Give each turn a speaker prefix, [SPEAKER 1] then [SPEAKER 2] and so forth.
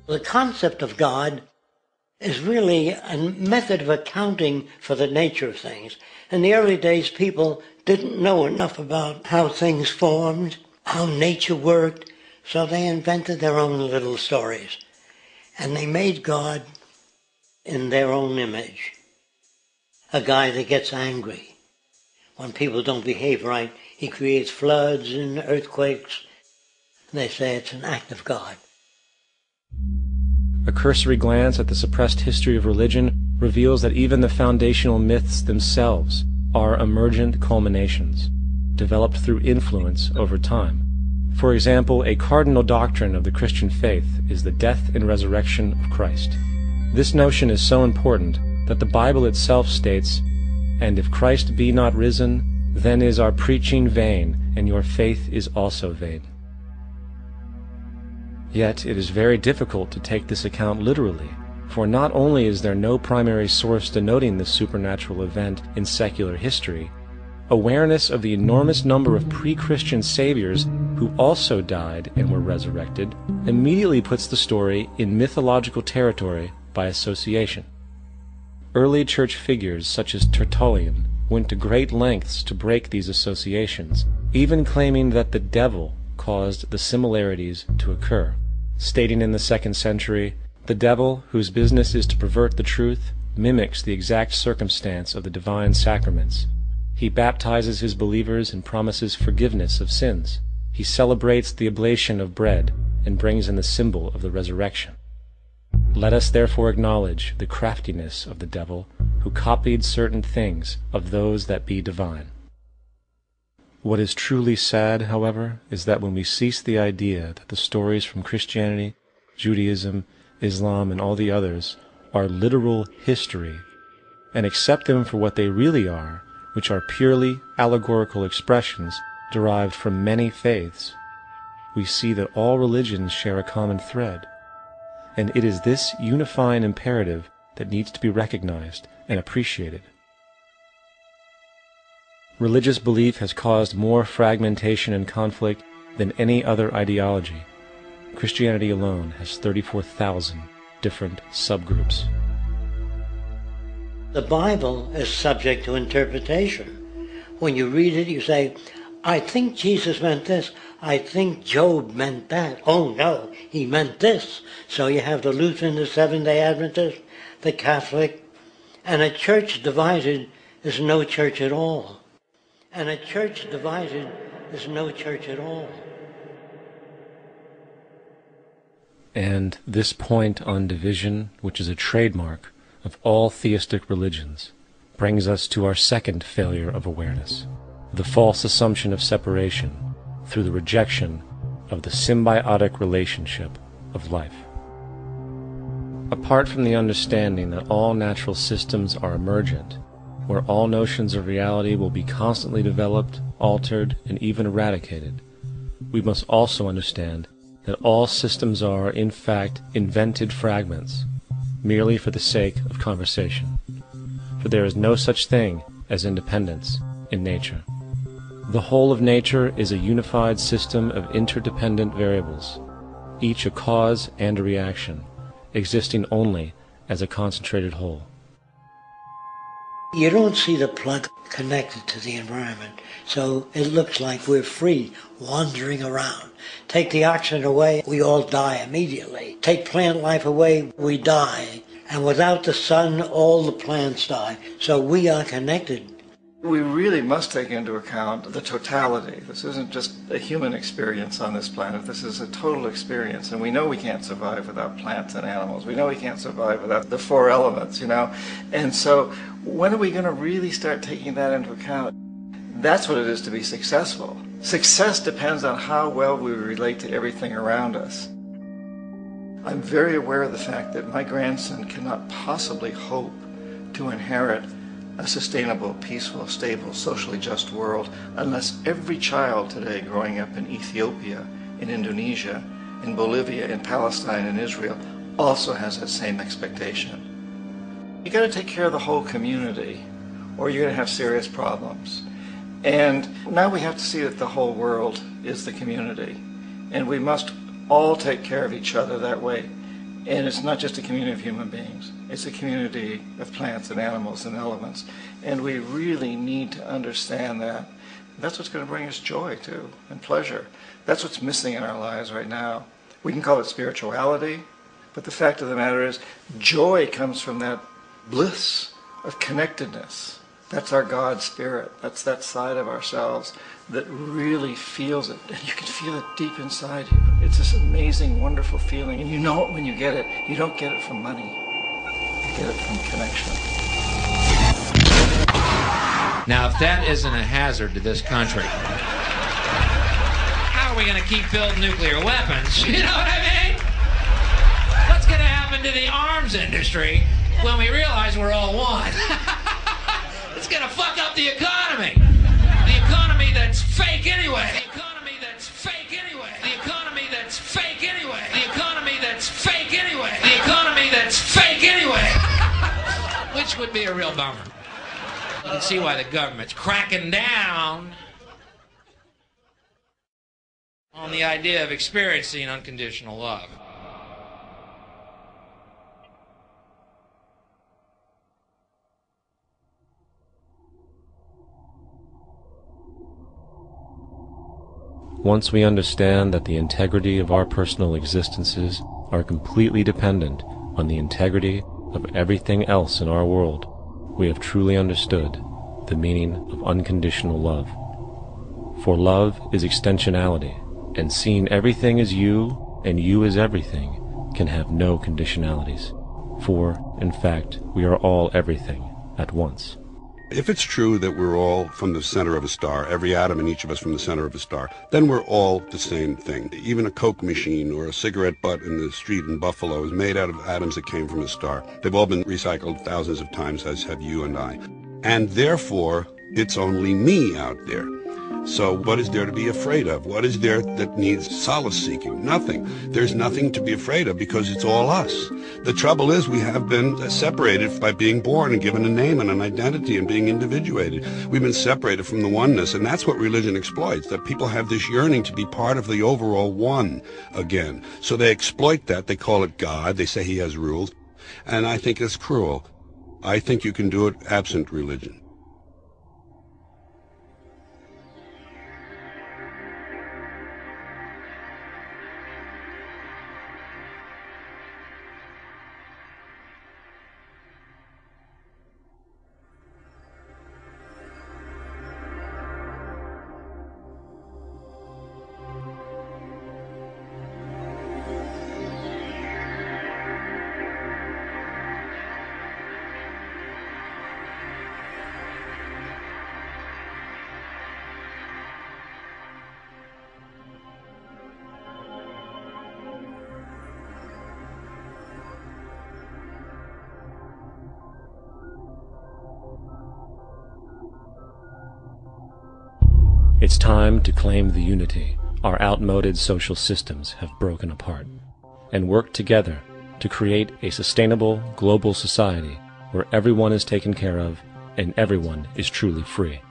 [SPEAKER 1] The concept of God is really a method of accounting for the nature of things. In the early days, people didn't know enough about how things formed, how nature worked, so they invented their own little stories. And they made God in their own image. A guy that gets angry. When people don't behave right, he creates floods and earthquakes. They say it's an act of God.
[SPEAKER 2] A cursory glance at the suppressed history of religion reveals that even the foundational myths themselves are emergent culminations, developed through influence over time. For example, a cardinal doctrine of the Christian faith is the death and resurrection of Christ. This notion is so important that the Bible itself states, "And if Christ be not risen, then is our preaching vain, and your faith is also vain." Yet it is very difficult to take this account literally, for not only is there no primary source denoting this supernatural event in secular history, awareness of the enormous number of pre-Christian saviors who also died and were resurrected immediately puts the story in mythological territory by association. Early church figures such as Tertullian went to great lengths to break these associations, even claiming that the devil caused the similarities to occur, stating in the 2nd century, "The devil, whose business is to pervert the truth, mimics the exact circumstance of the divine sacraments. He baptizes his believers and promises forgiveness of sins. He celebrates the oblation of bread and brings in the symbol of the resurrection. Let us therefore acknowledge the craftiness of the devil, who copied certain things of those that be divine." What is truly sad, however, is that when we cease the idea that the stories from Christianity, Judaism, Islam, and all the others are literal history, and accept them for what they really are, which are purely allegorical expressions derived from many faiths, we see that all religions share a common thread, and it is this unifying imperative that needs to be recognized and appreciated. Religious belief has caused more fragmentation and conflict than any other ideology. Christianity alone has 34,000 different subgroups.
[SPEAKER 1] The Bible is subject to interpretation. When you read it, you say, "I think Jesus meant this. I think Job meant that. Oh no, he meant this." So you have the Lutheran, the Seventh-day Adventist, the Catholic, and a church divided is no church at all. And a church divided is no church at all.
[SPEAKER 2] And this point on division, which is a trademark of all theistic religions, brings us to our second failure of awareness, the false assumption of separation through the rejection of the symbiotic relationship of life. Apart from the understanding that all natural systems are emergent, where all notions of reality will be constantly developed, altered, and even eradicated, we must also understand that all systems are, in fact, invented fragments, merely for the sake of conversation. For there is no such thing as independence in nature. The whole of nature is a unified system of interdependent variables, each a cause and a reaction, existing only as a concentrated whole.
[SPEAKER 1] You don't see the plug connected to the environment, so it looks like we're free, wandering around. Take the oxygen away, we all die immediately. Take plant life away, we die. And without the sun, all the plants die. So we are connected.
[SPEAKER 3] We really must take into account the totality. This isn't just a human experience on this planet. This is a total experience. And we know we can't survive without plants and animals. We know we can't survive without the 4 elements, And so when are we going to really start taking that into account? That's what it is to be successful. Success depends on how well we relate to everything around us. I'm very aware of the fact that my grandson cannot possibly hope to inherit a sustainable, peaceful, stable, socially just world unless every child today growing up in Ethiopia, in Indonesia, in Bolivia, in Palestine, in Israel also has that same expectation. You got to take care of the whole community or you're going to have serious problems. And now we have to see that the whole world is the community, and we must all take care of each other that way. And it's not just a community of human beings. It's a community of plants and animals and elements. And we really need to understand that. That's what's going to bring us joy, too, and pleasure. That's what's missing in our lives right now. We can call it spirituality, but the fact of the matter is, joy comes from that bliss of connectedness. That's our God spirit. That's that side of ourselves that really feels it. And you can feel it deep inside you. It's this amazing, wonderful feeling. And you know it when you get it. You don't get it from money. You get it from connection.
[SPEAKER 4] Now, if that isn't a hazard to this country, how are we going to keep building nuclear weapons? You know what I mean? What's going to happen to the arms industry when we realize we're all one? It's going to fuck up the economy. The economy that's fake anyway. The economy that's fake anyway. The economy that's fake anyway. The economy that's fake anyway. The economy that's fake anyway. Which would be a real bummer. You can see why the government's cracking down on the idea of experiencing unconditional love.
[SPEAKER 2] Once we understand that the integrity of our personal existences are completely dependent on the integrity of everything else in our world, we have truly understood the meaning of unconditional love. For love is extensionality, and seeing everything as you and you as everything can have no conditionalities. For, in fact, we are all everything at once.
[SPEAKER 5] If it's true that we're all from the center of a star, every atom in each of us from the center of a star, then we're all the same thing. Even a Coke machine or a cigarette butt in the street in Buffalo is made out of atoms that came from a star. They've all been recycled thousands of times, as have you and I. And therefore, it's only me out there. So what is there to be afraid of? What is there that needs solace-seeking? Nothing. There's nothing to be afraid of because it's all us. The trouble is we have been separated by being born and given a name and an identity and being individuated. We've been separated from the oneness, and that's what religion exploits, that people have this yearning to be part of the overall one again. So they exploit that. They call it God. They say he has rules. And I think it's cruel. I think you can do it absent religion.
[SPEAKER 2] It's time to claim the unity our outmoded social systems have broken apart, and work together to create a sustainable global society where everyone is taken care of and everyone is truly free.